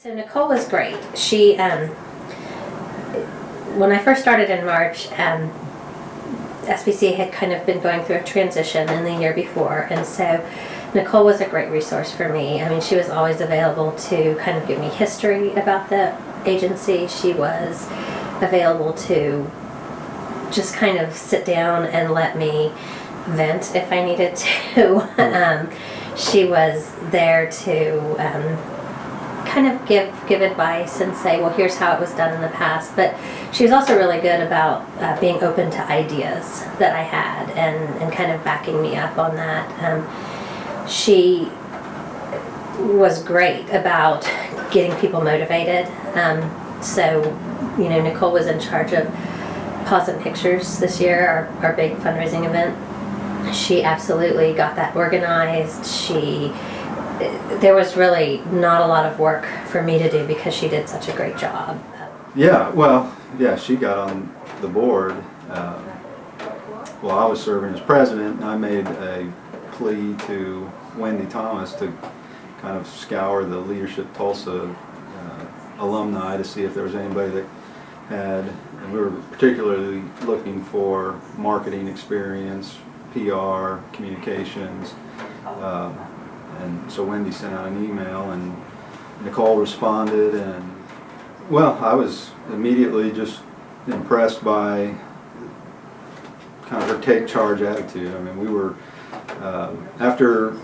So Nichole was great. She, when I first started in March, SPCA had kind of been going through a transition in the year before, and so Nichole was a great resource for me. I mean, she was always available to kind of give me history about the agency. She was available to just kind of sit down and let me vent if I needed to. She was there to kind of give advice and say, well, here's how it was done in the past. But she was also really good about being open to ideas that I had and kind of backing me up on that. She was great about getting people motivated. So, you know, Nichole was in charge of Pause and Pictures this year, our big fundraising event. She absolutely got that organized. There was really not a lot of work for me to do because she did such a great job. Yeah, well, yeah, she got on the board. Well, I was serving as president, and I made a plea to Wendy Thomas to kind of scour the Leadership Tulsa alumni to see if there was anybody that had, and we were particularly looking for marketing experience, PR, communications. And so Wendy sent out an email, and Nichole responded, and well, I was immediately just impressed by kind of her take charge attitude. I mean, we were, after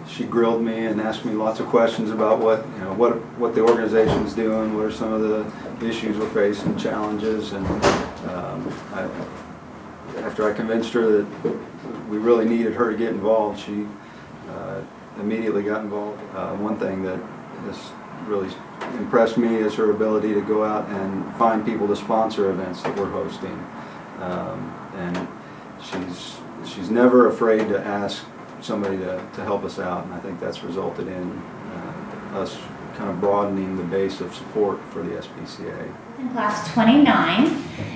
she grilled me and asked me lots of questions about what the organization's doing, what are some of the issues we're facing, challenges, and after I convinced her that we really needed her to get involved, she immediately got involved. One thing that has really impressed me is her ability to go out and find people to sponsor events that we're hosting, and she's never afraid to ask somebody to help us out, and I think that's resulted in us kind of broadening the base of support for the SPCA. In class 29,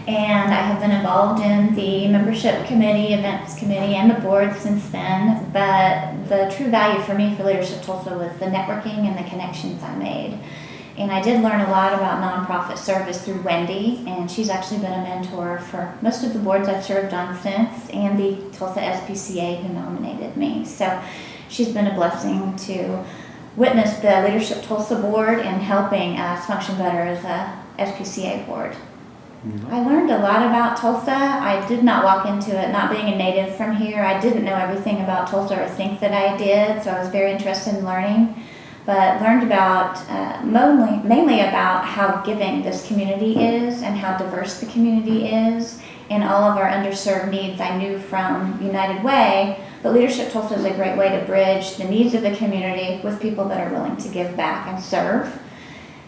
and I have been involved in the membership committee, events committee, and the board since then, but the true value for me for Leadership Tulsa was the networking and the connections I made. And I did learn a lot about nonprofit service through Wendy, and she's actually been a mentor for most of the boards I've served on since, and the Tulsa SPCA who nominated me. So she's been a blessing to witness the Leadership Tulsa board and helping us function better as a SPCA board. I learned a lot about Tulsa. I did not walk into it not being a native from here. I didn't know everything about Tulsa or think that I did, so I was very interested in learning. But learned about mainly about how giving this community is and how diverse the community is and all of our underserved needs I knew from United Way. But Leadership Tulsa is a great way to bridge the needs of the community with people that are willing to give back and serve.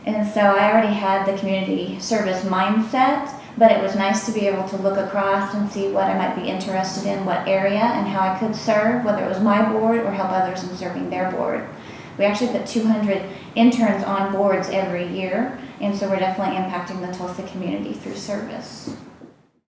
And so I already had the community service mindset, but it was nice to be able to look across and see what I might be interested in, what area, and how I could serve, whether it was my board or help others in serving their board. We actually put 200 interns on boards every year, and so we're definitely impacting the Tulsa community through service.